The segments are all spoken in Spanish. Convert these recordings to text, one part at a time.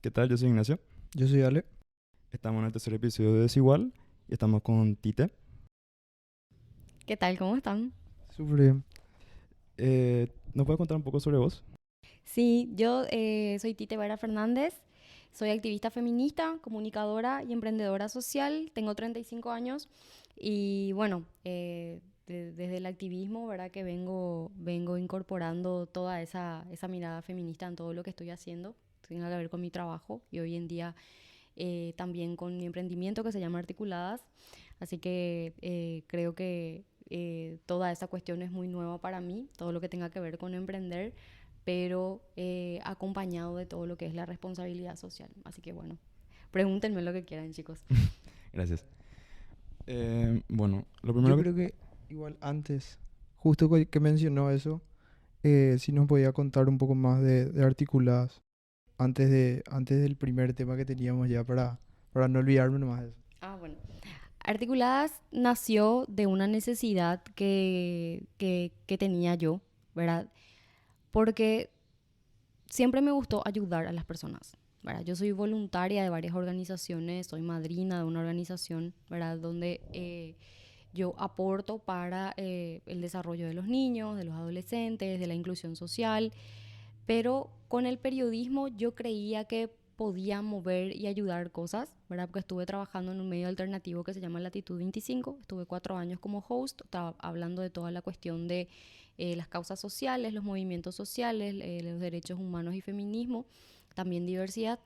¿Qué tal? Yo soy Ignacio. Yo soy Ale. Estamos en el tercer episodio de Desigual y estamos con Tite. ¿Qué tal? ¿Cómo están? Súper bien. ¿Nos puedes contar un poco sobre vos? Sí, yo soy Tite Vera Fernández, soy activista feminista, comunicadora y emprendedora social, tengo 35 años y bueno, desde el activismo, ¿verdad? Que vengo incorporando toda esa mirada feminista en todo lo que estoy haciendo, tiene que ver con mi trabajo y hoy en día también con mi emprendimiento que se llama Articuladas, así que creo que toda esa cuestión es muy nueva para mí, todo lo que tenga que ver con emprender, pero acompañado de todo lo que es la responsabilidad social. Así que bueno, pregúntenme lo que quieran, chicos. Gracias. Bueno, lo Yo primero que... creo que igual antes, justo que mencionó eso, si nos podía contar un poco más de articuladas antes del primer tema que teníamos ya para no olvidarme nomás de eso. Ah, bueno. Articuladas nació de una necesidad que tenía yo, ¿verdad? Porque siempre me gustó ayudar a las personas, ¿verdad? Yo soy voluntaria de varias organizaciones, soy madrina de una organización, ¿verdad? Donde yo aporto para el desarrollo de los niños, de los adolescentes, de la inclusión social, pero con el periodismo yo creía que podía mover y ayudar cosas, ¿verdad? Porque estuve trabajando en un medio alternativo que se llama Latitud 25, estuve 4 años como host, estaba hablando de toda la cuestión de las causas sociales, los movimientos sociales, los derechos humanos y feminismo, también diversidad,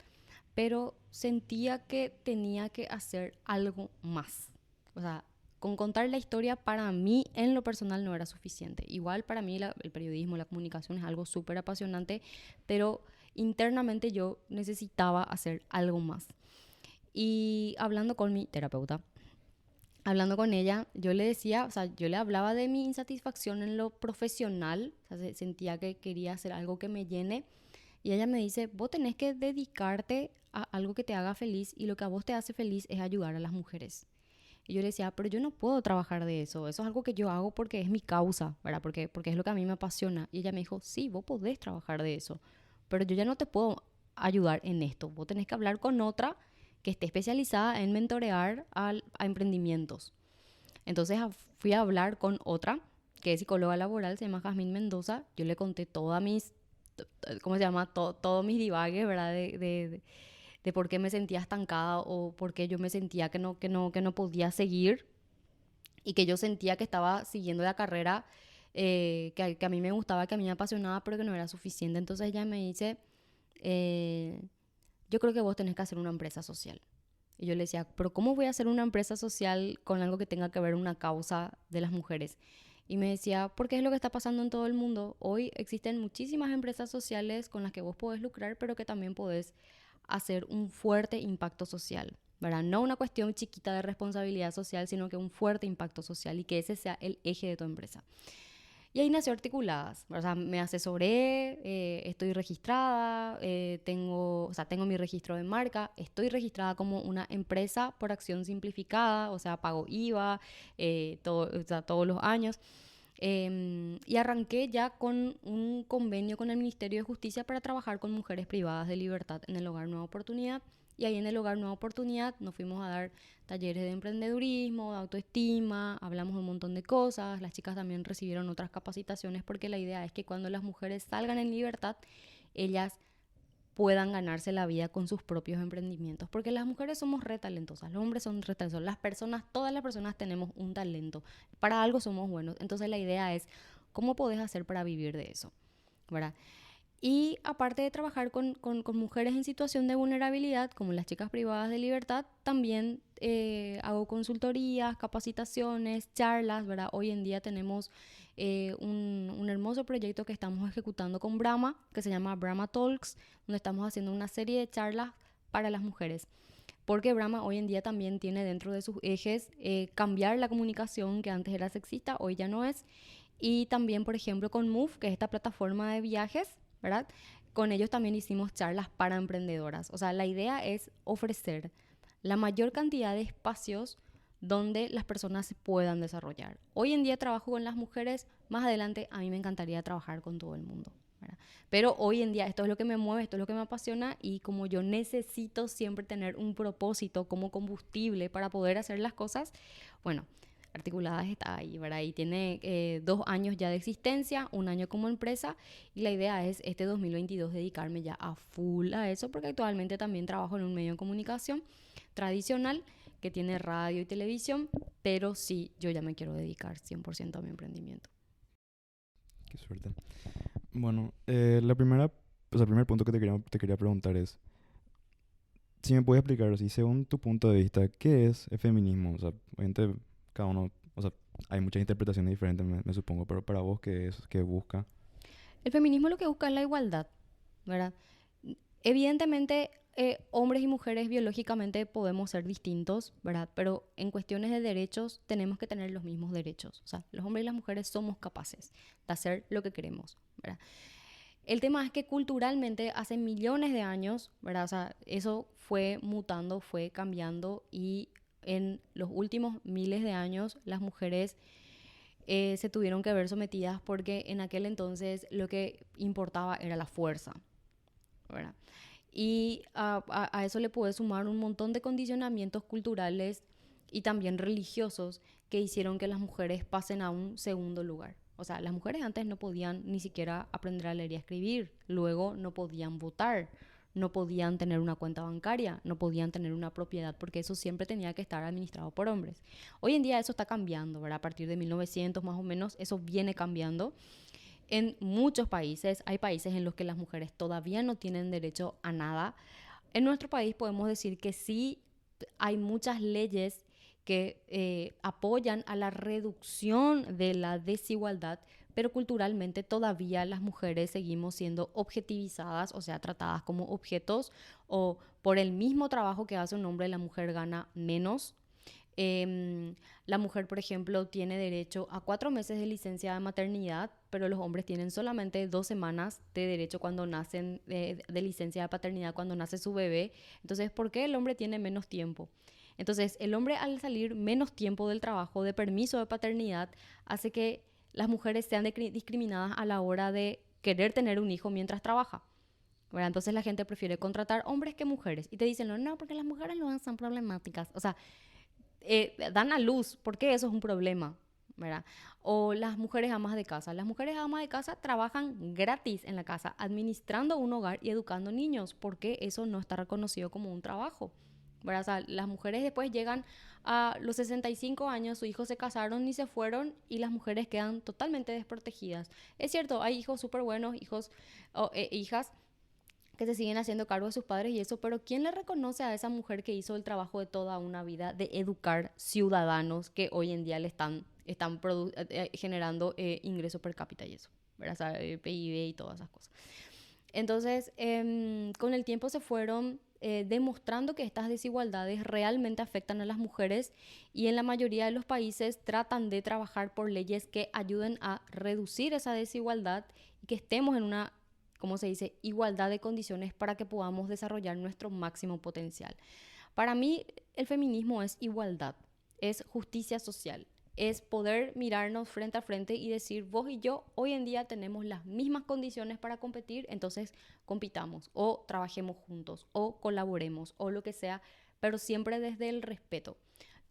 pero sentía que tenía que hacer algo más. O sea, con contar la historia para mí en lo personal no era suficiente. Igual para mí el periodismo, la comunicación es algo súper apasionante, pero internamente yo necesitaba hacer algo más. Y hablando con mi terapeuta, hablando con ella, yo le decía, o sea, yo le hablaba de mi insatisfacción en lo profesional, o sea, sentía que quería hacer algo que me llene. Y ella me dice, vos tenés que dedicarte a algo que te haga feliz y lo que a vos te hace feliz es ayudar a las mujeres. Y yo le decía, pero yo no puedo trabajar de eso es algo que yo hago porque es mi causa, ¿verdad? Porque es lo que a mí me apasiona. Y ella me dijo, sí, vos podés trabajar de eso, pero yo ya no te puedo ayudar en esto. Vos tenés que hablar con otra que esté especializada en mentorear a emprendimientos. Entonces fui a hablar con otra que es psicóloga laboral, se llama Jazmín Mendoza. Yo le conté todas mis, ¿cómo se llama? Todos mis divagues, ¿verdad? De por qué me sentía estancada o por qué yo me sentía que no podía seguir y que yo sentía que estaba siguiendo la carrera que a mí me gustaba, que a mí me apasionaba, pero que no era suficiente. Entonces ella me dice, eh, yo creo que vos tenés que hacer una empresa social. Y yo le decía, pero ¿cómo voy a hacer una empresa social con algo que tenga que ver una causa de las mujeres? Y me decía, porque es lo que está pasando en todo el mundo. Hoy existen muchísimas empresas sociales con las que vos podés lucrar, pero que también podés hacer un fuerte impacto social, ¿verdad? No una cuestión chiquita de responsabilidad social, sino que un fuerte impacto social y que ese sea el eje de tu empresa. Y ahí nació Articuladas. O sea, me asesoré, estoy registrada, tengo mi registro de marca, estoy registrada como una empresa por acción simplificada, o sea, pago IVA o sea, todos los años. Y arranqué ya con un convenio con el Ministerio de Justicia para trabajar con mujeres privadas de libertad en el Hogar Nueva Oportunidad. Y ahí en el Hogar Nueva Oportunidad nos fuimos a dar talleres de emprendedurismo, de autoestima, hablamos de un montón de cosas. Las chicas también recibieron otras capacitaciones porque la idea es que cuando las mujeres salgan en libertad, ellas puedan ganarse la vida con sus propios emprendimientos. Porque las mujeres somos re talentosas, los hombres son re talentosos, las personas, todas las personas tenemos un talento, para algo somos buenos. Entonces la idea es, ¿cómo podés hacer para vivir de eso? ¿Verdad? Y aparte de trabajar con mujeres en situación de vulnerabilidad, como las chicas privadas de libertad, también hago consultorías, capacitaciones, charlas, ¿verdad? Hoy en día tenemos un hermoso proyecto que estamos ejecutando con Brahma, que se llama Brahma Talks, donde estamos haciendo una serie de charlas para las mujeres. Porque Brahma hoy en día también tiene dentro de sus ejes cambiar la comunicación que antes era sexista, hoy ya no es. Y también, por ejemplo, con Move, que es esta plataforma de viajes, ¿verdad? Con ellos también hicimos charlas para emprendedoras. O sea, la idea es ofrecer la mayor cantidad de espacios donde las personas se puedan desarrollar. Hoy en día trabajo con las mujeres, más adelante a mí me encantaría trabajar con todo el mundo, ¿verdad? ¿verdad? Pero hoy en día esto es lo que me mueve, esto es lo que me apasiona y como yo necesito siempre tener un propósito como combustible para poder hacer las cosas, bueno, Articuladas está ahí, ¿verdad? Y tiene 2 años ya de existencia, 1 año como empresa y la idea es este 2022 dedicarme ya a full a eso porque actualmente también trabajo en un medio de comunicación tradicional que tiene radio y televisión, pero sí, yo ya me quiero dedicar 100% a mi emprendimiento. Qué suerte. Bueno, el primer punto que te quería preguntar es, si me puedes explicar así, según tu punto de vista, ¿qué es el feminismo? O sea, obviamente cada uno, o sea, hay muchas interpretaciones diferentes, me supongo, pero para vos, ¿qué es? ¿Qué busca? El feminismo lo que busca es la igualdad, ¿verdad? Evidentemente, hombres y mujeres biológicamente podemos ser distintos, ¿verdad? Pero en cuestiones de derechos tenemos que tener los mismos derechos. O sea, los hombres y las mujeres somos capaces de hacer lo que queremos, ¿verdad? El tema es que culturalmente hace millones de años, ¿verdad? O sea, eso fue mutando, fue cambiando y en los últimos miles de años las mujeres se tuvieron que ver sometidas porque en aquel entonces lo que importaba era la fuerza, ¿verdad? Y a eso le puede sumar un montón de condicionamientos culturales y también religiosos que hicieron que las mujeres pasen a un segundo lugar. O sea, las mujeres antes no podían ni siquiera aprender a leer y a escribir, luego no podían votar, no podían tener una cuenta bancaria, no podían tener una propiedad, porque eso siempre tenía que estar administrado por hombres. Hoy en día eso está cambiando, ¿verdad? A partir de 1900 más o menos, eso viene cambiando. En muchos países, hay países en los que las mujeres todavía no tienen derecho a nada. En nuestro país podemos decir que sí hay muchas leyes que apoyan a la reducción de la desigualdad, pero culturalmente todavía las mujeres seguimos siendo objetivizadas, o sea, tratadas como objetos, o por el mismo trabajo que hace un hombre, la mujer gana menos. La mujer, por ejemplo, tiene derecho a 4 meses de licencia de maternidad, pero los hombres tienen solamente 2 semanas de derecho cuando nacen, de licencia de paternidad cuando nace su bebé. Entonces, ¿por qué el hombre tiene menos tiempo? Entonces, el hombre al salir menos tiempo del trabajo, de permiso de paternidad, hace que las mujeres sean discriminadas a la hora de querer tener un hijo mientras trabaja. ¿Verdad? Entonces la gente prefiere contratar hombres que mujeres. Y te dicen, no, no, porque las mujeres no son problemáticas. O sea, dan a luz, porque eso es un problema, ¿verdad? O las mujeres amas de casa. Las mujeres amas de casa trabajan gratis en la casa, administrando un hogar y educando niños, porque eso no está reconocido como un trabajo, ¿verdad? O sea, las mujeres después llegan a los 65 años, sus hijos se casaron y se fueron y las mujeres quedan totalmente desprotegidas. Es cierto, hay hijos súper buenos, hijos o hijas que se siguen haciendo cargo de sus padres y eso, pero ¿quién le reconoce a esa mujer que hizo el trabajo de toda una vida de educar ciudadanos que hoy en día le están generando ingreso per cápita y eso, ¿verdad? O sea, PIB y todas esas cosas. Entonces, con el tiempo se fueron demostrando que estas desigualdades realmente afectan a las mujeres y en la mayoría de los países tratan de trabajar por leyes que ayuden a reducir esa desigualdad y que estemos en una, ¿cómo se dice?, igualdad de condiciones para que podamos desarrollar nuestro máximo potencial. Para mí, el feminismo es igualdad, es justicia social, es poder mirarnos frente a frente y decir, vos y yo hoy en día tenemos las mismas condiciones para competir, entonces compitamos o trabajemos juntos o colaboremos o lo que sea, pero siempre desde el respeto.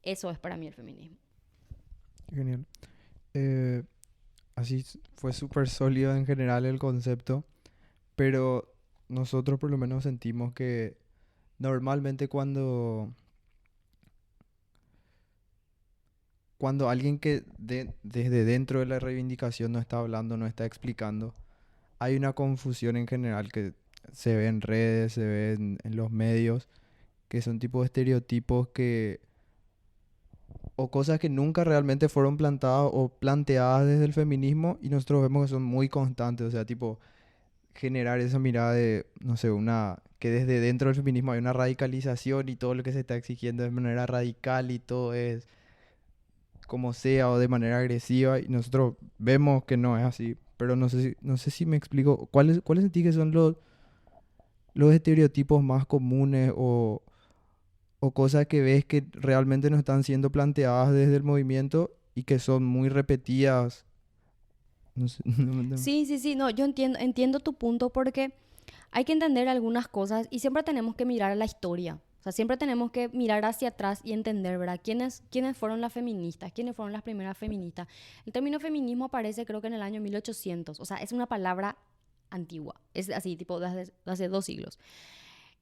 Eso es para mí el feminismo. Genial. Eh, fue súper sólido en general el concepto, pero nosotros por lo menos sentimos que normalmente cuando alguien que desde dentro de la reivindicación no está hablando, no está explicando, hay una confusión en general que se ve en redes, se ve en los medios, que son tipo de estereotipos o cosas que nunca realmente fueron plantadas o planteadas desde el feminismo y nosotros vemos que son muy constantes, o sea, tipo generar esa mirada de, no sé, que desde dentro del feminismo hay una radicalización y todo lo que se está exigiendo de manera radical y todo es como sea o de manera agresiva y nosotros vemos que no es así, pero no sé si me explico, ¿cuáles sentís que son los estereotipos más comunes o cosas que ves que realmente no están siendo planteadas desde el movimiento y que son muy repetidas? No sé. Sí, no, yo entiendo tu punto porque hay que entender algunas cosas y siempre tenemos que mirar a la historia. O sea, siempre tenemos que mirar hacia atrás y entender, ¿verdad? ¿Quiénes fueron las feministas? ¿Quiénes fueron las primeras feministas? El término feminismo aparece creo que en el año 1800. O sea, es una palabra antigua. Es así, tipo, de hace 2 siglos.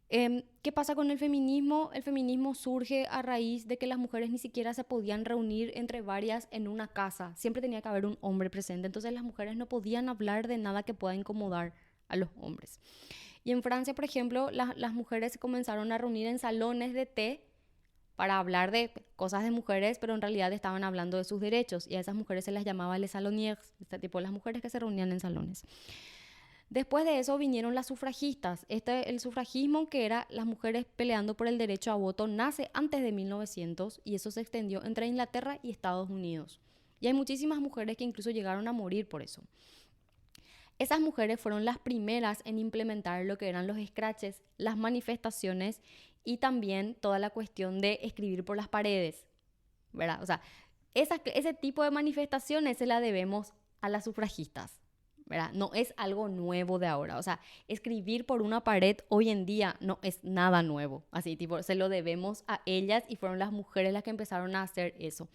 ¿Qué pasa con el feminismo? El feminismo surge a raíz de que las mujeres ni siquiera se podían reunir entre varias en una casa. Siempre tenía que haber un hombre presente. Entonces las mujeres no podían hablar de nada que pueda incomodar a los hombres. Y en Francia, por ejemplo, las mujeres se comenzaron a reunir en salones de té para hablar de cosas de mujeres, pero en realidad estaban hablando de sus derechos. Y a esas mujeres se las llamaba les salonières, este tipo, las mujeres que se reunían en salones. Después de eso vinieron las sufragistas. El sufragismo, que era las mujeres peleando por el derecho a voto, nace antes de 1900 y eso se extendió entre Inglaterra y Estados Unidos. Y hay muchísimas mujeres que incluso llegaron a morir por eso. Esas mujeres fueron las primeras en implementar lo que eran los scratches, las manifestaciones y también toda la cuestión de escribir por las paredes, ¿verdad? O sea, ese tipo de manifestaciones se la debemos a las sufragistas, ¿verdad? No es algo nuevo de ahora. O sea, escribir por una pared hoy en día no es nada nuevo. Así, tipo, se lo debemos a ellas y fueron las mujeres las que empezaron a hacer eso.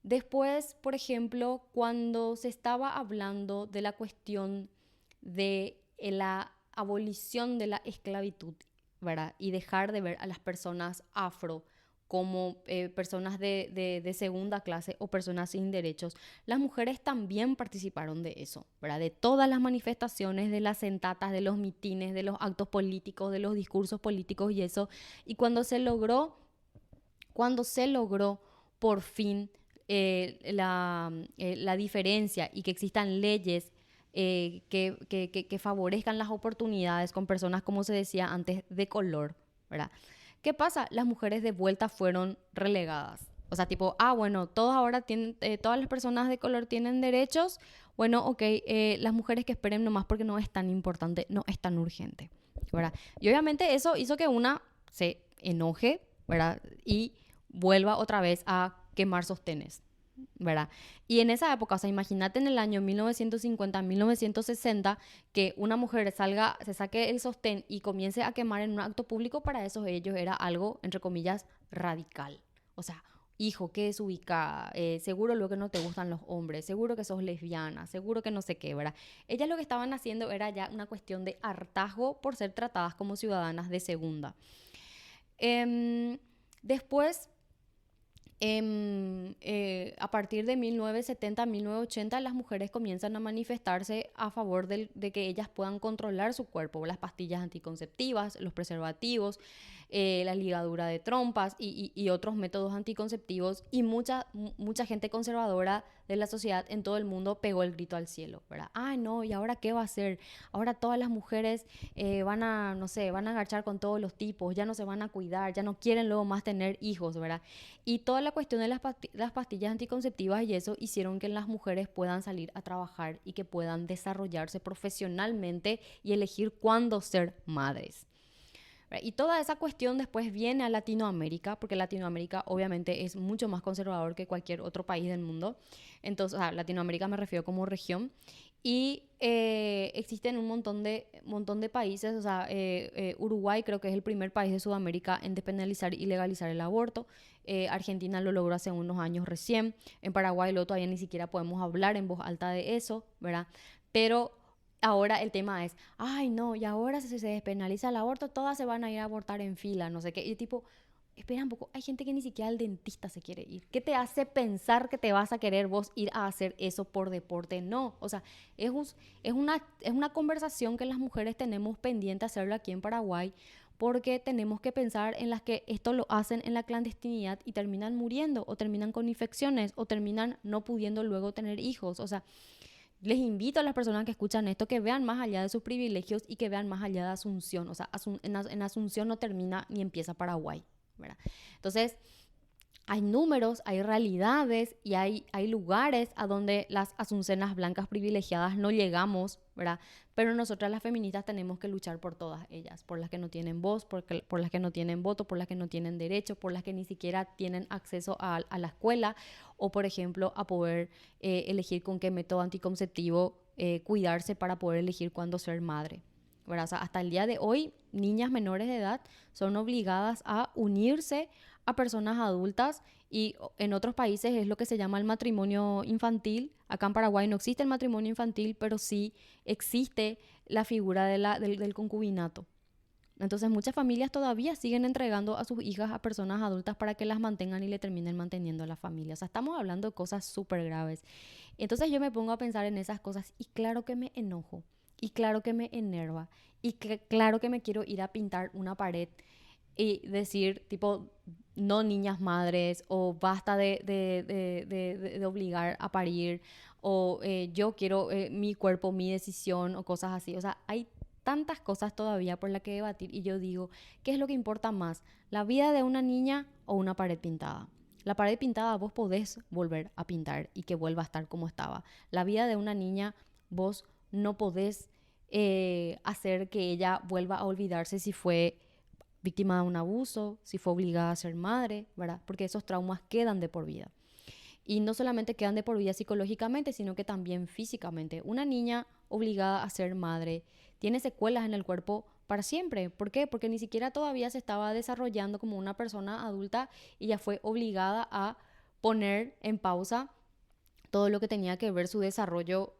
Después, por ejemplo, cuando se estaba hablando de la cuestión de la abolición de la esclavitud, ¿verdad? Y dejar de ver a las personas afro como personas de segunda clase o personas sin derechos, las mujeres también participaron de eso, ¿verdad? De todas las manifestaciones, de las sentatas, de los mitines, de los actos políticos, de los discursos políticos y eso. Y cuando se logró por fin la diferencia y que existan leyes que favorezcan las oportunidades con personas, como se decía antes, de color, ¿verdad? ¿Qué pasa? Las mujeres de vuelta fueron relegadas. O sea, tipo, bueno, todas las personas de color tienen derechos. Bueno, ok, las mujeres que esperen nomás porque no es tan importante, no es tan urgente, ¿verdad? Y obviamente eso hizo que una se enoje, ¿verdad? Y vuelva otra vez a quemar sostenes, ¿verdad? Y en esa época, o sea, imagínate en el año 1950, 1960, que una mujer se saque el sostén y comience a quemar en un acto público, para ellos era algo, entre comillas, radical. O sea, hijo, qué desubicada, seguro lo que no te gustan los hombres, seguro que sos lesbiana, seguro que no sé qué, ¿verdad? Ellas lo que estaban haciendo era ya una cuestión de hartazgo por ser tratadas como ciudadanas de segunda. Después, a partir de 1970, 1980, las mujeres comienzan a manifestarse a favor de que ellas puedan controlar su cuerpo, las pastillas anticonceptivas, los preservativos, la ligadura de trompas y otros métodos anticonceptivos. Y mucha gente conservadora de la sociedad en todo el mundo pegó el grito al cielo, ¿verdad? Ay, no, ¿y ahora qué va a hacer? Ahora todas las mujeres no sé, van a agachar con todos los tipos, ya no se van a cuidar, ya no quieren luego más tener hijos, ¿verdad? Y toda la cuestión de las pastillas anticonceptivas y eso hicieron que las mujeres puedan salir a trabajar y que puedan desarrollarse profesionalmente y elegir cuándo ser madres. Y toda esa cuestión después viene a Latinoamérica, porque Latinoamérica obviamente es mucho más conservador que cualquier otro país del mundo. Entonces, Latinoamérica me refiero como región. Y existen un montón de países, o sea, Uruguay creo que es el primer país de Sudamérica en despenalizar y legalizar el aborto. Argentina lo logró hace unos años recién. En Paraguay todavía ni siquiera podemos hablar en voz alta de eso, ¿verdad? Pero ahora el tema es, ay no, y ahora si se despenaliza el aborto, todas se van a ir a abortar en fila, no sé qué. Y tipo, espera un poco, hay gente que ni siquiera al dentista se quiere ir. ¿Qué te hace pensar que te vas a querer vos ir a hacer eso por deporte? No, o sea, es una conversación que las mujeres tenemos pendiente hacerlo aquí en Paraguay, porque tenemos que pensar en las que esto lo hacen en la clandestinidad y terminan muriendo, o terminan con infecciones, o terminan no pudiendo luego tener hijos. O sea, les invito a las personas que escuchan esto que vean más allá de sus privilegios y que vean más allá de Asunción. O sea, en Asunción no termina ni empieza Paraguay, ¿verdad? Entonces, hay números, hay realidades y hay lugares a donde las asuncenas blancas privilegiadas no llegamos, ¿verdad? Pero nosotras las feministas tenemos que luchar por todas ellas, por las que no tienen voz, por las que no tienen voto, por las que no tienen derecho, por las que ni siquiera tienen acceso a la escuela o, por ejemplo, a poder elegir con qué método anticonceptivo cuidarse para poder elegir cuándo ser madre, ¿verdad? O sea, hasta el día de hoy, niñas menores de edad son obligadas a unirse a personas adultas y en otros países es lo que se llama el matrimonio infantil. Acá en Paraguay no existe el matrimonio infantil, pero sí existe la figura del concubinato. Entonces muchas familias todavía siguen entregando a sus hijas a personas adultas para que las mantengan y le terminen manteniendo a la familia. O sea, estamos hablando de cosas súper graves. Entonces yo me pongo a pensar en esas cosas y claro que me enojo, y claro que me enerva, y claro que me quiero ir a pintar una pared y decir, tipo, no niñas madres, o basta de obligar a parir, o yo quiero mi cuerpo, mi decisión, o cosas así. O sea, hay tantas cosas todavía por las que debatir y yo digo, ¿qué es lo que importa más? ¿La vida de una niña o una pared pintada? La pared pintada vos podés volver a pintar y que vuelva a estar como estaba. La vida de una niña vos no podés hacer que ella vuelva a olvidarse si fue víctima de un abuso, si fue obligada a ser madre, ¿verdad? Porque esos traumas quedan de por vida. Y no solamente quedan de por vida psicológicamente, sino que también físicamente. Una niña obligada a ser madre tiene secuelas en el cuerpo para siempre. ¿Por qué? Porque ni siquiera todavía se estaba desarrollando como una persona adulta y ya fue obligada a poner en pausa todo lo que tenía que ver su desarrollo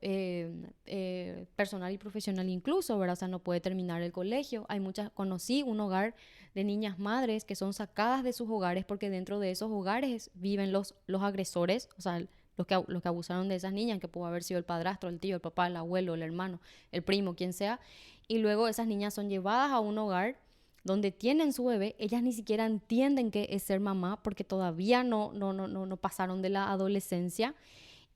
personal y profesional incluso, ¿verdad? O sea, no puede terminar el colegio. Conocí un hogar de niñas madres que son sacadas de sus hogares porque dentro de esos hogares viven los agresores, o sea, los que abusaron de esas niñas, que pudo haber sido el padrastro, el tío, el papá, el abuelo, el hermano, el primo, quien sea. Y luego esas niñas son llevadas a un hogar donde tienen su bebé, ellas ni siquiera entienden qué es ser mamá porque todavía no pasaron de la adolescencia.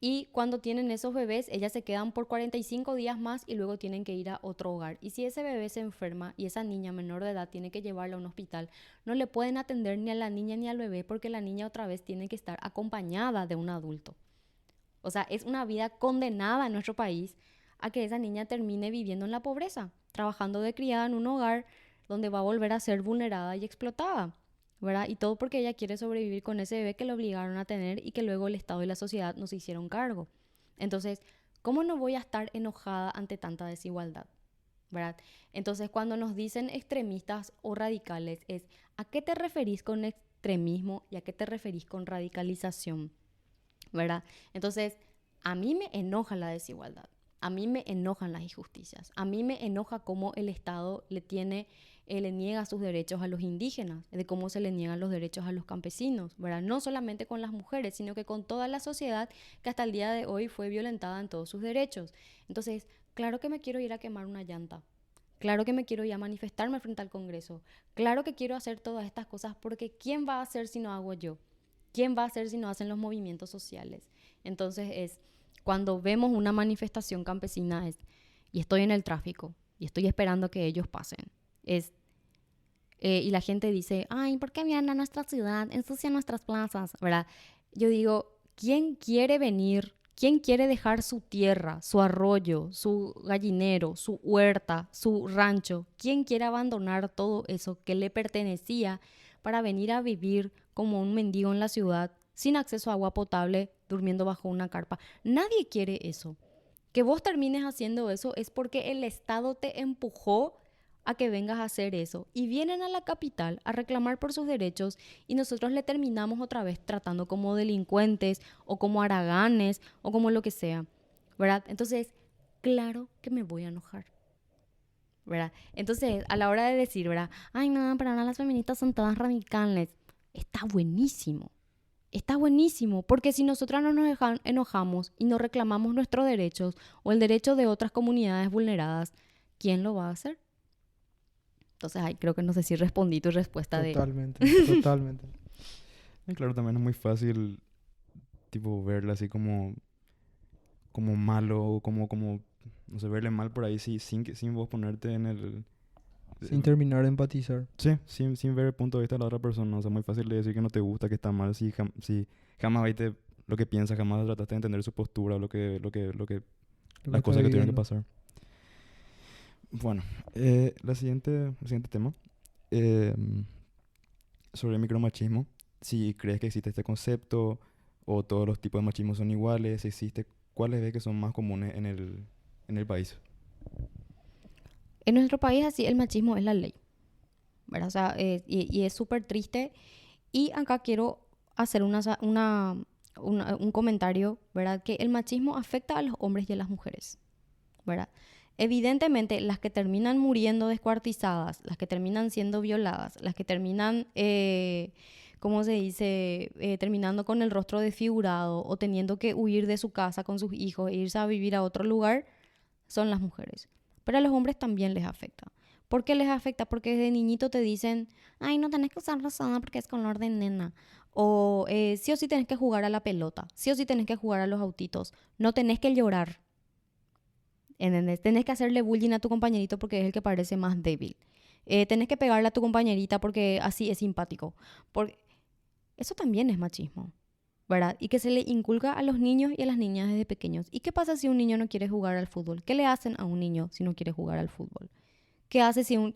Y cuando tienen esos bebés, ellas se quedan por 45 días más y luego tienen que ir a otro hogar. Y si ese bebé se enferma y esa niña menor de edad tiene que llevarla a un hospital, no le pueden atender ni a la niña ni al bebé porque la niña otra vez tiene que estar acompañada de un adulto. O sea, es una vida condenada en nuestro país a que esa niña termine viviendo en la pobreza, trabajando de criada en un hogar donde va a volver a ser vulnerada y explotada, ¿verdad? Y todo porque ella quiere sobrevivir con ese bebé que le obligaron a tener y que luego el Estado y la sociedad no se hicieron cargo. Entonces, ¿cómo no voy a estar enojada ante tanta desigualdad? ¿Verdad? Entonces, cuando nos dicen extremistas o radicales, es ¿a qué te referís con extremismo y a qué te referís con radicalización? ¿Verdad? Entonces, a mí me enoja la desigualdad, a mí me enojan las injusticias, a mí me enoja cómo el Estado le niega sus derechos a los indígenas, de cómo se le niegan los derechos a los campesinos, ¿verdad? No solamente con las mujeres, sino que con toda la sociedad que hasta el día de hoy fue violentada en todos sus derechos. Entonces, claro que me quiero ir a quemar una llanta. Claro que me quiero ir a manifestarme frente al Congreso. Claro que quiero hacer todas estas cosas porque ¿quién va a hacer si no hago yo? ¿Quién va a hacer si no hacen los movimientos sociales? Entonces cuando vemos una manifestación campesina y estoy en el tráfico y estoy esperando que ellos pasen, y la gente dice, ay, ¿por qué vienen a nuestra ciudad? Ensucian nuestras plazas, ¿verdad? Yo digo, ¿quién quiere venir? ¿Quién quiere dejar su tierra, su arroyo, su gallinero, su huerta, su rancho? ¿Quién quiere abandonar todo eso que le pertenecía para venir a vivir como un mendigo en la ciudad, sin acceso a agua potable, durmiendo bajo una carpa? Nadie quiere eso. Que vos termines haciendo eso es porque el Estado te empujó a que vengas a hacer eso. Y vienen a la capital a reclamar por sus derechos y nosotros le terminamos otra vez tratando como delincuentes o como haraganes o como lo que sea, ¿verdad? Entonces, claro que me voy a enojar, ¿verdad? Entonces, a la hora de decir, ¿verdad? Ay, no, pero ahora las feministas son todas radicales. Está buenísimo. Está buenísimo, porque si nosotras no nos enojamos y no reclamamos nuestros derechos o el derecho de otras comunidades vulneradas, ¿quién lo va a hacer? Entonces, ay, creo que no sé si respondí tu respuesta de... Totalmente, totalmente. Y claro, también es muy fácil, tipo, verla así como malo, no sé, verle mal por ahí sin vos ponerte Sin terminar de empatizar. Sí, sin ver el punto de vista de la otra persona. O sea, muy fácil de decir que no te gusta, que está mal, si jamás viste lo que piensa, jamás trataste de entender su postura, Lo las que cosas está que tuvieron que viviendo. pasar. Bueno, el siguiente tema, eh, sobre el micromachismo. Si crees que existe este concepto o todos los tipos de machismo son iguales, si existe, ¿cuáles ves que son más comunes en el país? En nuestro país así el machismo es la ley, ¿verdad? O sea, y es súper triste. Y acá quiero hacer un comentario, ¿verdad? Que el machismo afecta a los hombres y a las mujeres, ¿verdad? Evidentemente, las que terminan muriendo descuartizadas, las que terminan siendo violadas, las que terminan, ¿cómo se dice? Terminando con el rostro desfigurado o teniendo que huir de su casa con sus hijos e irse a vivir a otro lugar, son las mujeres. Pero a los hombres también les afecta. ¿Por qué les afecta? Porque desde niñito te dicen, ay, no tenés que usar rosada porque es color de nena. O sí o sí tenés que jugar a la pelota. Sí o sí tenés que jugar a los autitos. No tenés que llorar. ¿Entendés? Tenés que hacerle bullying a tu compañerito porque es el que parece más débil. Tenés que pegarle a tu compañerita porque así es simpático. Porque eso también es machismo, ¿verdad? Y que se le inculca a los niños y a las niñas desde pequeños. ¿Y qué pasa si un niño no quiere jugar al fútbol? ¿Qué le hacen a un niño si no quiere jugar al fútbol? ¿Qué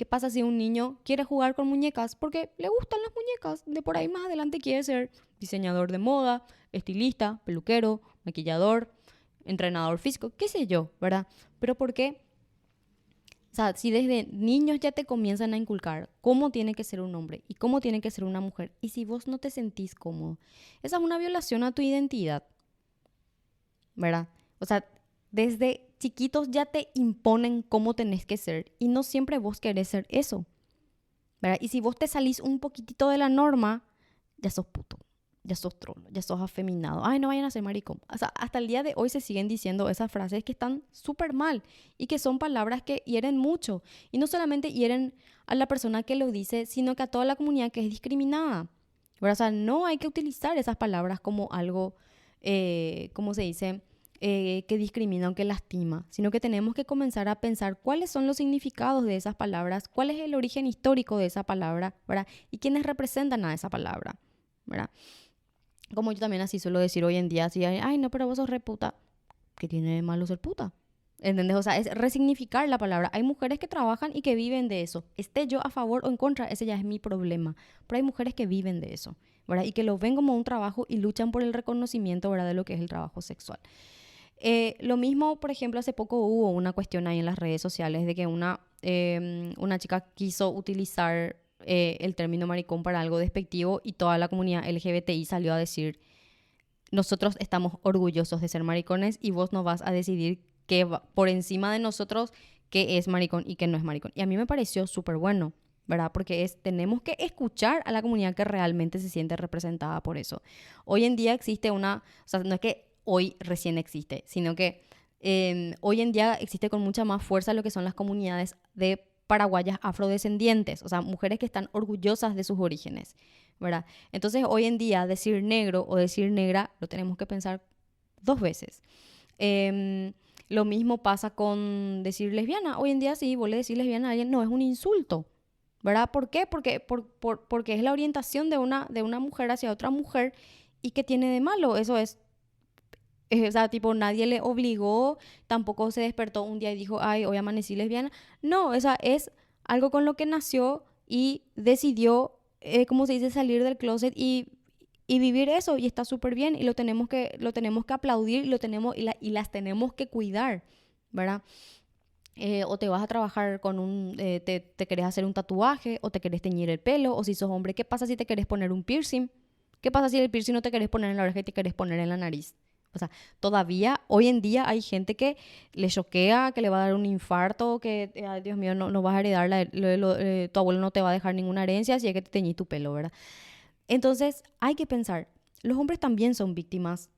pasa si un niño quiere jugar con muñecas? Porque le gustan las muñecas. De por ahí más adelante quiere ser diseñador de moda, estilista, peluquero, maquillador, entrenador físico, qué sé yo, ¿verdad? Pero ¿por qué? O sea, si desde niños ya te comienzan a inculcar cómo tiene que ser un hombre y cómo tiene que ser una mujer, y si vos no te sentís cómodo, esa es una violación a tu identidad, ¿verdad? O sea, desde chiquitos ya te imponen cómo tenés que ser y no siempre vos querés ser eso, ¿verdad? Y si vos te salís un poquitito de la norma, ya sos puto, ya sos trolo, ya sos afeminado. Ay, no vayan a ser maricón. O sea, hasta el día de hoy se siguen diciendo esas frases que están súper mal y que son palabras que hieren mucho. Y no solamente hieren a la persona que lo dice, sino que a toda la comunidad que es discriminada, ¿verdad? O sea, no hay que utilizar esas palabras como algo, ¿cómo se dice? Que discrimina o que lastima, sino que tenemos que comenzar a pensar cuáles son los significados de esas palabras, cuál es el origen histórico de esa palabra, ¿verdad? Y quiénes representan a esa palabra, ¿verdad? Como yo también así suelo decir hoy en día, así, ay, no, pero vos sos re puta. ¿Qué tiene de malo ser puta? ¿Entendés? O sea, es resignificar la palabra. Hay mujeres que trabajan y que viven de eso. Esté yo a favor o en contra, ese ya es mi problema. Pero hay mujeres que viven de eso, ¿verdad? Y que lo ven como un trabajo y luchan por el reconocimiento, ¿verdad? De lo que es el trabajo sexual. Lo mismo, por ejemplo, hace poco hubo una cuestión ahí en las redes sociales de que una chica quiso utilizar el término maricón para algo despectivo y toda la comunidad LGBTI salió a decir, nosotros estamos orgullosos de ser maricones y vos no vas a decidir por encima de nosotros qué es maricón y qué no es maricón. Y a mí me pareció súper bueno, ¿verdad? Porque tenemos que escuchar a la comunidad que realmente se siente representada por eso. Hoy en día existe o sea, no es que hoy recién existe, sino que hoy en día existe con mucha más fuerza lo que son las comunidades de paraguayas afrodescendientes, o sea, mujeres que están orgullosas de sus orígenes, ¿verdad? Entonces, hoy en día decir negro o decir negra lo tenemos que pensar dos veces. Lo mismo pasa con decir lesbiana. Hoy en día, si vos le decís lesbiana a alguien, no es un insulto, ¿verdad? ¿Por qué? Porque es la orientación de una mujer hacia otra mujer. ¿Y qué tiene de malo? Eso o sea, tipo, nadie le obligó, tampoco se despertó un día y dijo, ay, hoy amanecí lesbiana. No, o sea, es algo con lo que nació y decidió, ¿cómo se dice?, salir del closet y vivir eso. Y está súper bien y lo tenemos que aplaudir y las tenemos que cuidar, ¿verdad? O te vas a trabajar te querés hacer un tatuaje o te querés teñir el pelo, o si sos hombre, ¿qué pasa si te querés poner un piercing? ¿Qué pasa si el piercing no te querés poner en la oreja y te querés poner en la nariz? O sea, todavía hoy en día hay gente que le choquea, que le va a dar un infarto, que, ay, Dios mío, no vas a heredar, tu abuelo no te va a dejar ninguna herencia si es que te teñís tu pelo, ¿verdad? Entonces, hay que pensar, los hombres también son víctimas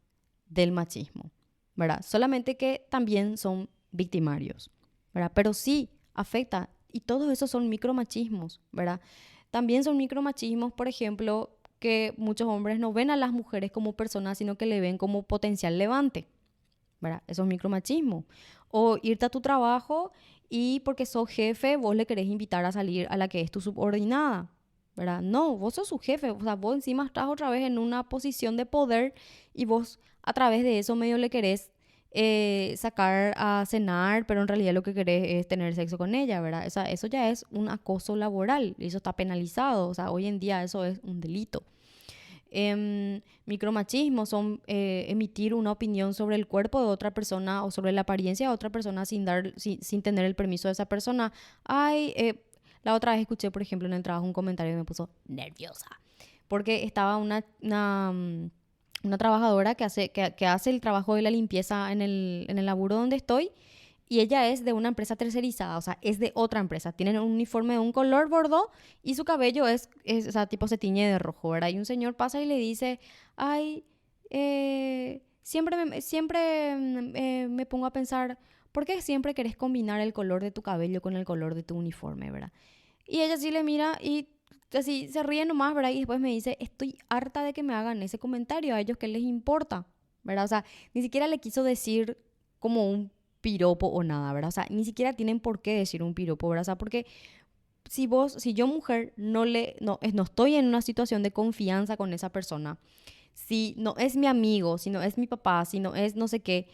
del machismo, ¿verdad? Solamente que también son victimarios, ¿verdad? Pero sí afecta, y todos esos son micromachismos, ¿verdad? También son micromachismos, por ejemplo, que muchos hombres no ven a las mujeres como personas, sino que le ven como potencial levante, ¿verdad? Eso es micromachismo. O irte a tu trabajo y porque sos jefe, vos le querés invitar a salir a la que es tu subordinada, ¿verdad? No, vos sos su jefe, o sea, vos encima estás otra vez en una posición de poder y vos a través de eso medio le querés sacar a cenar, pero en realidad lo que querés es tener sexo con ella, ¿verdad? O sea, eso ya es un acoso laboral y eso está penalizado, o sea, hoy en día eso es un delito. Micromachismo son emitir una opinión sobre el cuerpo de otra persona o sobre la apariencia de otra persona sin tener el permiso de esa persona. Ay, la otra vez escuché, por ejemplo, en el trabajo un comentario que me puso nerviosa. Porque estaba una trabajadora que hace el trabajo de la limpieza en el laburo donde estoy. Y ella es de una empresa tercerizada, o sea, es de otra empresa. Tienen un uniforme de un color bordó y su cabello o sea, tipo se tiñe de rojo, ¿verdad? Y un señor pasa y le dice, ay, me pongo a pensar, ¿por qué siempre querés combinar el color de tu cabello con el color de tu uniforme, ¿verdad? Y ella sí le mira y así se ríe nomás, ¿verdad? Y después me dice, estoy harta de que me hagan ese comentario, a ellos qué les importa, ¿verdad? O sea, ni siquiera le quiso decir como un piropo o nada, ¿verdad? O sea, ni siquiera tienen por qué decir un piropo, ¿verdad? O sea, porque si yo mujer no estoy en una situación de confianza con esa persona, si no es mi amigo, si no es mi papá, si no es no sé qué,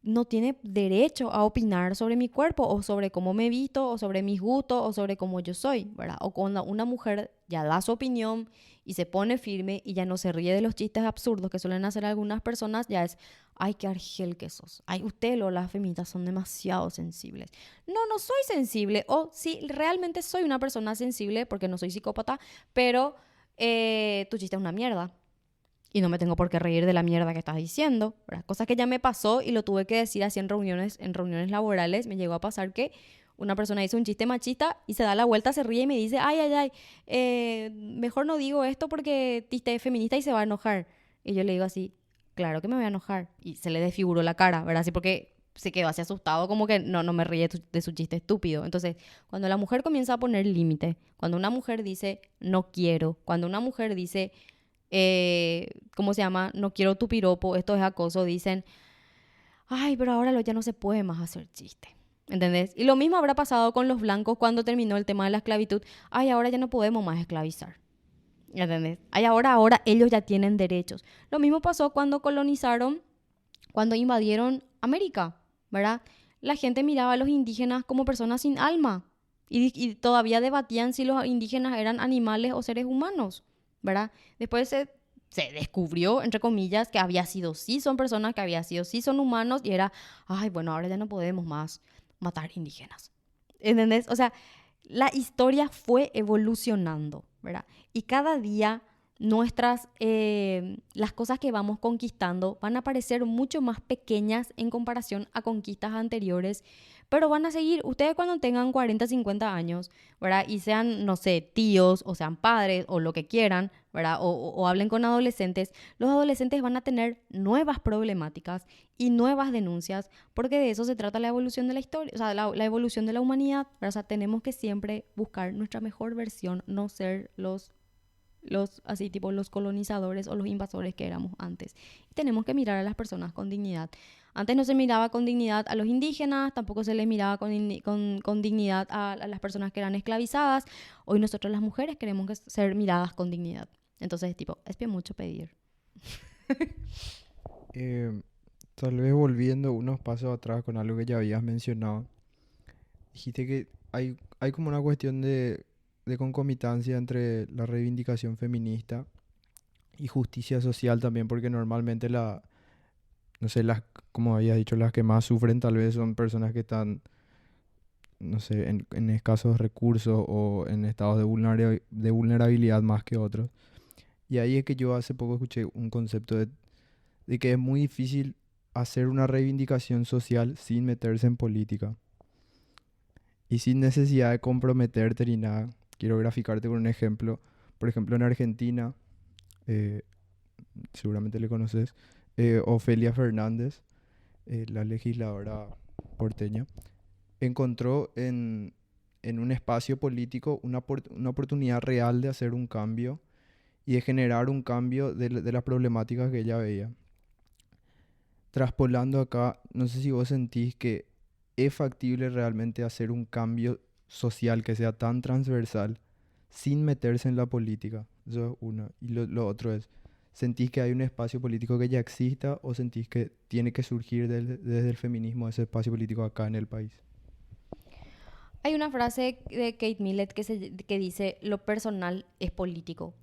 no tiene derecho a opinar sobre mi cuerpo o sobre cómo me visto o sobre mis gustos o sobre cómo yo soy, ¿verdad? O cuando una mujer ya da su opinión y se pone firme y ya no se ríe de los chistes absurdos que suelen hacer algunas personas, ya es, ay, qué argel que sos. Ay, usted o las feministas son demasiado sensibles. No, no soy sensible. O sí, realmente soy una persona sensible porque no soy psicópata, pero tu chiste es una mierda y no me tengo por qué reír de la mierda que estás diciendo, ¿verdad? Cosa que ya me pasó y lo tuve que decir así en reuniones laborales. Me llegó a pasar que una persona hizo un chiste machista y se da la vuelta, se ríe y me dice, ay, ay, ay, mejor no digo esto porque Tiste es feminista y se va a enojar. Y yo le digo así, claro que me voy a enojar. Y se le desfiguró la cara, ¿verdad? Así porque se quedó así asustado, como que no me ríe de su chiste estúpido. Entonces, cuando la mujer comienza a poner límite, cuando una mujer dice, no quiero, cuando una mujer dice ¿cómo se llama? No quiero tu piropo, esto es acoso, dicen, ay, pero ahora ya no se puede más hacer chiste. ¿Entendés? Y lo mismo habrá pasado con los blancos cuando terminó el tema de la esclavitud. Ay, ahora ya no podemos más esclavizar. ¿Entendés? Ay, ahora ellos ya tienen derechos. Lo mismo pasó cuando colonizaron, cuando invadieron América, ¿verdad? La gente miraba a los indígenas como personas sin alma y todavía debatían si los indígenas eran animales o seres humanos, ¿verdad? Después se descubrió, entre comillas, que había sido sí son personas, que había sido sí son humanos y era, ay, bueno, ahora ya no podemos más matar indígenas. ¿Entendés? O sea, la historia fue evolucionando, ¿verdad? Y cada día las cosas que vamos conquistando van a parecer mucho más pequeñas en comparación a conquistas anteriores, pero van a seguir, ustedes cuando tengan 40, 50 años, ¿verdad? Y sean, no sé, tíos o sean padres o lo que quieran, ¿verdad? O hablen con adolescentes, los adolescentes van a tener nuevas problemáticas y nuevas denuncias, porque de eso se trata la evolución de la historia, o sea, la evolución de la humanidad, ¿verdad? O sea, tenemos que siempre buscar nuestra mejor versión, no ser los así tipo los colonizadores o los invasores que éramos antes. Y tenemos que mirar a las personas con dignidad. Antes no se miraba con dignidad a los indígenas, tampoco se les miraba con dignidad a las personas que eran esclavizadas. Hoy nosotros las mujeres queremos ser miradas con dignidad. Entonces, tipo, es bien mucho pedir. Tal vez volviendo unos pasos atrás con algo que ya habías mencionado. Dijiste que hay como una cuestión de concomitancia entre la reivindicación feminista y justicia social también, porque normalmente no sé, como habías dicho, las que más sufren tal vez son personas que están, no sé, en escasos recursos o en estados de vulnerabilidad más que otros. Y ahí es que yo hace poco escuché un concepto de que es muy difícil hacer una reivindicación social sin meterse en política y sin necesidad de comprometerte ni nada. Quiero graficarte con un ejemplo. Por ejemplo, en Argentina, eh, seguramente le conoces, Ofelia Fernández, la legisladora porteña, encontró en un espacio político una oportunidad real de hacer un cambio y de generar un cambio de las problemáticas que ella veía. traspolando acá, no sé si vos sentís que es factible realmente hacer un cambio social que sea tan transversal sin meterse en la política. Eso es uno. Y lo otro es, ¿sentís que hay un espacio político que ya exista o sentís que tiene que surgir desde el feminismo ese espacio político acá en el país? Hay una frase de Kate Millett que dice, lo personal es político,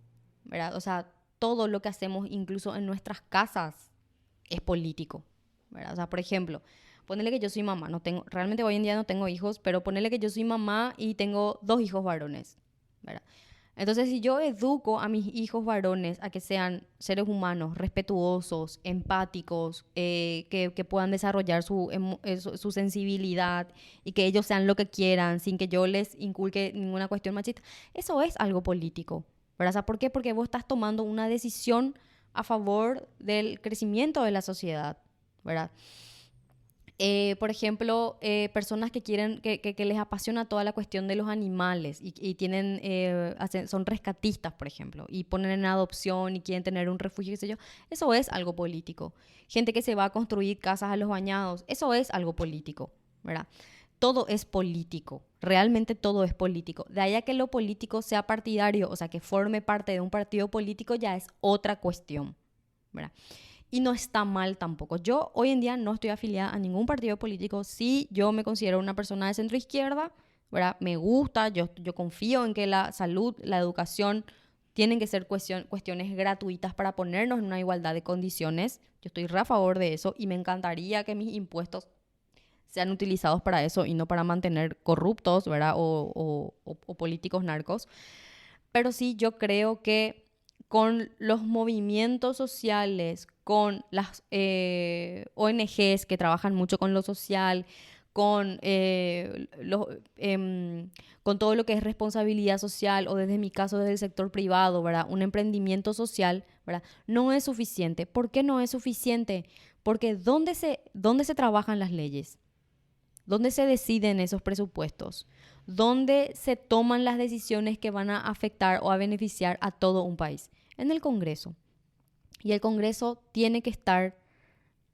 ¿verdad? O sea, todo lo que hacemos, incluso en nuestras casas, es político, ¿verdad? O sea, por ejemplo, ponele que yo soy mamá, realmente hoy en día no tengo hijos, pero ponele que yo soy mamá y tengo 2 hijos varones, ¿verdad? Entonces, si yo educo a mis hijos varones a que sean seres humanos, respetuosos, empáticos, que puedan desarrollar su sensibilidad y que ellos sean lo que quieran sin que yo les inculque ninguna cuestión machista, eso es algo político, ¿verdad? O sea, ¿por qué? Porque vos estás tomando una decisión a favor del crecimiento de la sociedad, ¿verdad? Por ejemplo, personas que quieren, que les apasiona toda la cuestión de los animales y tienen, son rescatistas, por ejemplo, y ponen en adopción y quieren tener un refugio, qué sé yo, eso es algo político. Gente que se va a construir casas a los bañados, eso es algo político, ¿verdad? Todo es político, realmente todo es político. De ahí a que lo político sea partidario, o sea, que forme parte de un partido político, ya es otra cuestión, ¿verdad? Y no está mal tampoco. Yo hoy en día no estoy afiliada a ningún partido político. Sí, yo me considero una persona de centro izquierda, ¿verdad? Me gusta, yo confío en que la salud, la educación tienen que ser cuestiones gratuitas para ponernos en una igualdad de condiciones. Yo estoy re a favor de eso y me encantaría que mis impuestos sean utilizados para eso y no para mantener corruptos, ¿verdad? O políticos narcos. Pero sí, yo creo que con los movimientos sociales, con las ONGs que trabajan mucho con lo social, con, con todo lo que es responsabilidad social o desde mi caso desde el sector privado, ¿verdad? Un emprendimiento social, ¿verdad? No es suficiente. ¿Por qué no es suficiente? Porque ¿dónde se trabajan las leyes? ¿Dónde se deciden esos presupuestos? ¿Dónde se toman las decisiones que van a afectar o a beneficiar a todo un país? En el Congreso. Y el Congreso tiene que estar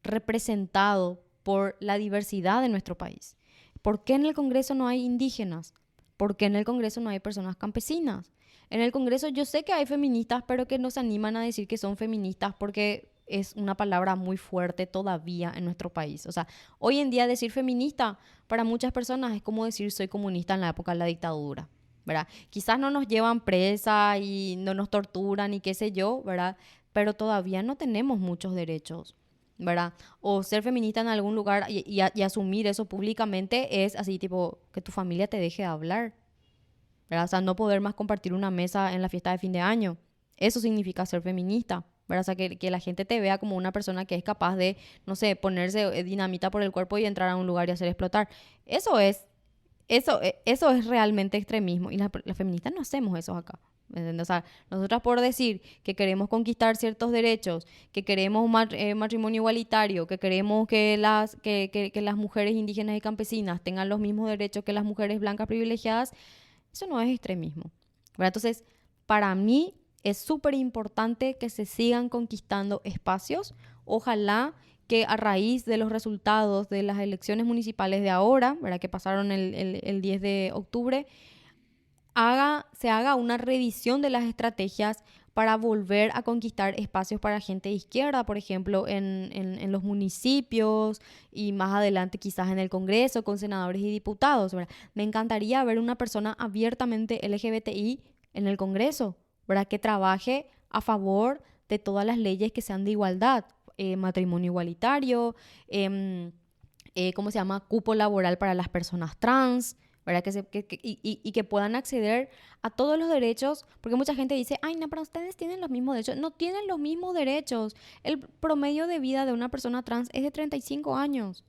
representado por la diversidad de nuestro país. ¿Por qué en el Congreso no hay indígenas? ¿Por qué en el Congreso no hay personas campesinas? En el Congreso yo sé que hay feministas, pero que no se animan a decir que son feministas porque es una palabra muy fuerte todavía en nuestro país. O sea, hoy en día decir feminista para muchas personas es como decir soy comunista en la época de la dictadura, ¿verdad? Quizás no nos llevan presa y no nos torturan y qué sé yo, ¿verdad? Pero todavía no tenemos muchos derechos, ¿verdad? O ser feminista en algún lugar y asumir eso públicamente es así, tipo, que tu familia te deje de hablar, ¿verdad? O sea, no poder más compartir una mesa en la fiesta de fin de año. Eso significa ser feminista, ¿verdad? O sea, que la gente te vea como una persona que es capaz de, no sé, ponerse dinamita por el cuerpo y entrar a un lugar y hacer explotar. Eso es, eso es realmente extremismo. Y las feministas no hacemos eso acá. ¿Entiendes? O sea, nosotras por decir que queremos conquistar ciertos derechos, que queremos matrimonio igualitario, que queremos que que las mujeres indígenas y campesinas tengan los mismos derechos que las mujeres blancas privilegiadas, eso no es extremismo, ¿verdad? Entonces, para mí es súper importante que se sigan conquistando espacios. Ojalá que a raíz de los resultados de las elecciones municipales de ahora, ¿verdad? Que pasaron el 10 de octubre, se haga una revisión de las estrategias para volver a conquistar espacios para gente de izquierda, por ejemplo, en los municipios y más adelante quizás en el Congreso con senadores y diputados, ¿verdad? Me encantaría ver una persona abiertamente LGBTI en el Congreso, ¿verdad? Que trabaje a favor de todas las leyes que sean de igualdad, matrimonio igualitario, ¿cómo se llama? Cupo laboral para las personas trans, ¿verdad? Y que puedan acceder a todos los derechos, porque mucha gente dice, ay, no, pero ustedes tienen los mismos derechos. No tienen los mismos derechos. El promedio de vida de una persona trans es de 35 años,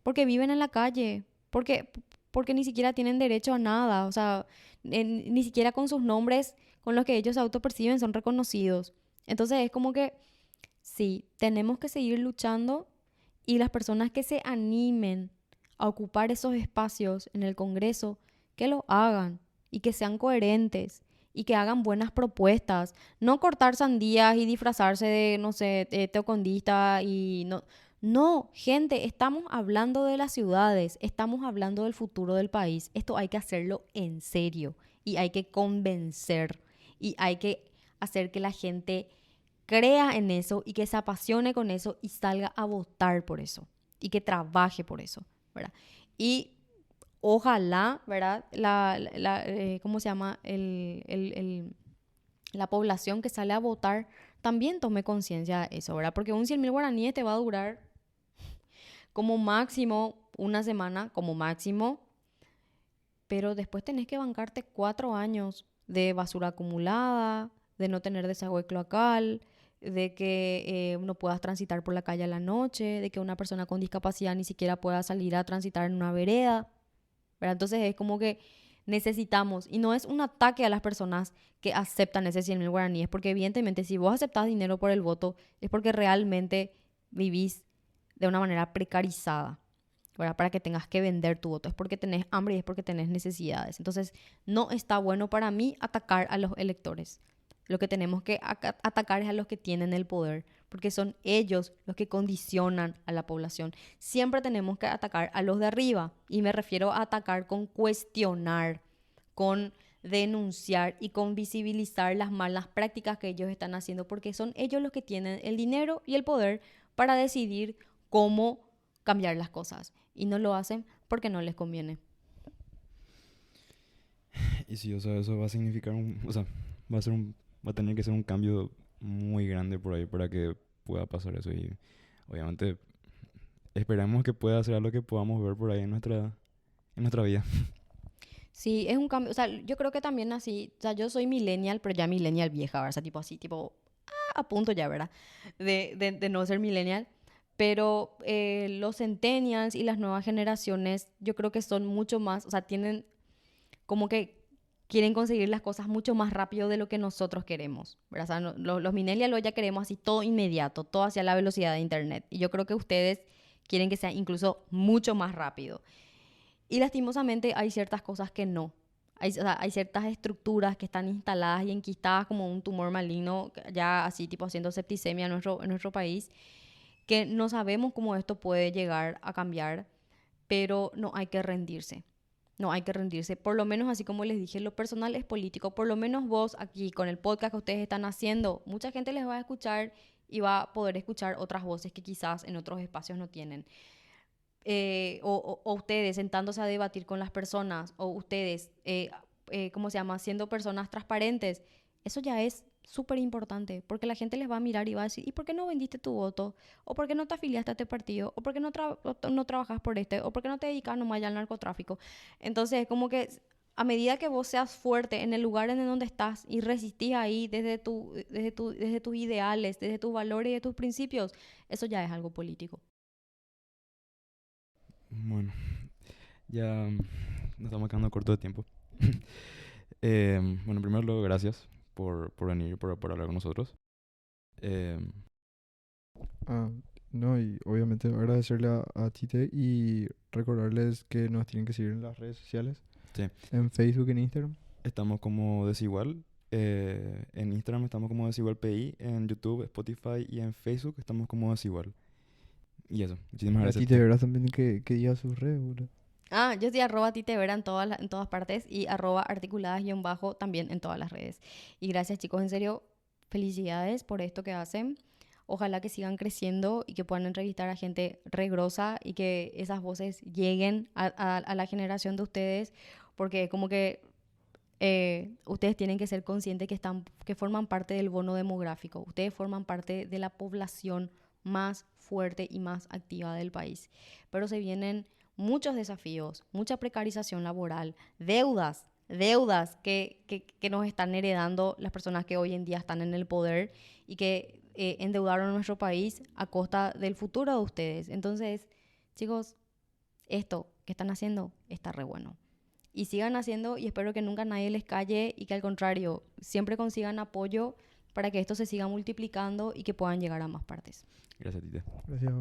porque viven en la calle, porque ni siquiera tienen derecho a nada, o sea, ni siquiera con sus nombres con los que ellos se autoperciben son reconocidos. Entonces es como que, sí, tenemos que seguir luchando y las personas que se animen a ocupar esos espacios en el Congreso, que lo hagan y que sean coherentes y que hagan buenas propuestas. No cortar sandías y disfrazarse de, no sé, teocondista y No, gente, estamos hablando de las ciudades, estamos hablando del futuro del país. Esto hay que hacerlo en serio y hay que convencer y hay que hacer que la gente crea en eso y que se apasione con eso y salga a votar por eso y que trabaje por eso, ¿verdad? Y ojalá, ¿verdad? ¿Cómo se llama? La población que sale a votar también tome conciencia de eso, ¿verdad? Porque un 100.000 guaraníes te va a durar como máximo una semana, como máximo, pero después tenés que bancarte 4 años de basura acumulada, de no tener desagüe cloacal, de que no puedas transitar por la calle a la noche, de que una persona con discapacidad ni siquiera pueda salir a transitar en una vereda, ¿verdad? Entonces es como que necesitamos, y no es un ataque a las personas que aceptan ese 100.000 guaraníes, porque evidentemente si vos aceptás dinero por el voto es porque realmente vivís de una manera precarizada, ¿verdad? Para que tengas que vender tu voto, es porque tenés hambre y es porque tenés necesidades. Entonces no está bueno para mí atacar a los electores. Lo que tenemos que atacar es a los que tienen el poder, porque son ellos los que condicionan a la población. Siempre tenemos que atacar a los de arriba, y me refiero a atacar con cuestionar, con denunciar y con visibilizar las malas prácticas que ellos están haciendo, porque son ellos los que tienen el dinero y el poder para decidir cómo cambiar las cosas. Y no lo hacen porque no les conviene. Y sí, o sea, eso va a significar o sea, va a tener que ser un cambio muy grande por ahí para que pueda pasar eso. Y obviamente esperamos que pueda ser algo que podamos ver por ahí en nuestra vida. Sí, es un cambio. O sea, yo creo que también así. O sea, yo soy millennial, pero ya millennial vieja, ¿verdad? O sea, tipo así, tipo a punto ya, ¿verdad? De no ser millennial. Pero los centennials y las nuevas generaciones, yo creo que son mucho más. O sea, tienen como que quieren conseguir las cosas mucho más rápido de lo que nosotros queremos, ¿verdad? O sea, los millennials ya queremos así todo inmediato, todo hacia la velocidad de internet. Y yo creo que ustedes quieren que sea incluso mucho más rápido. Y lastimosamente hay ciertas cosas que no. O sea, hay ciertas estructuras que están instaladas y enquistadas como un tumor maligno, ya así tipo haciendo septicemia en nuestro país, que no sabemos cómo esto puede llegar a cambiar, pero no hay que rendirse. No hay que rendirse. Por lo menos, así como les dije, lo personal es político. Por lo menos vos aquí con el podcast que ustedes están haciendo, mucha gente les va a escuchar y va a poder escuchar otras voces que quizás en otros espacios no tienen. O ustedes sentándose a debatir con las personas, o ustedes, ¿cómo se llama? Siendo personas transparentes. Eso ya es súper importante, porque la gente les va a mirar y va a decir, ¿y por qué no vendiste tu voto? ¿O por qué no te afiliaste a este partido? ¿O por qué no trabajas por este? ¿O por qué no te dedicas nomás ya al narcotráfico? Entonces, como que a medida que vos seas fuerte en el lugar en donde estás y resistís ahí desde tus ideales, desde tus valores y de tus principios, eso ya es algo político. Bueno, ya nos estamos quedando corto de tiempo. Bueno, primero luego, gracias por venir, por hablar con nosotros. Em, Ah, no, y obviamente agradecerle a Tite y recordarles que nos tienen que seguir en las redes sociales, sí, en Facebook, en Instagram. estamos como Desigual. En Instagram estamos como Desigual PI, en YouTube, Spotify y en Facebook estamos como Desigual. Y eso, muchísimas Y a gracias. Tite, ¿verdad? También que diga sus redes, boludo. Ah, yo soy arroba titevera en todas partes y arroba articuladas-bajo también en todas las redes. Y gracias chicos, en serio, felicidades por esto que hacen. Ojalá que sigan creciendo y que puedan entrevistar a gente regrosa y que esas voces lleguen a la generación de ustedes, porque como que ustedes tienen que ser conscientes que forman parte del bono demográfico. Ustedes forman parte de la población más fuerte y más activa del país. Pero se vienen muchos desafíos, mucha precarización laboral, deudas que nos están heredando las personas que hoy en día están en el poder y que endeudaron a nuestro país a costa del futuro de ustedes. Entonces, chicos, esto que están haciendo está re bueno. Y sigan haciendo y espero que nunca nadie les calle y que al contrario, siempre consigan apoyo para que esto se siga multiplicando y que puedan llegar a más partes. Gracias, Tite. Gracias.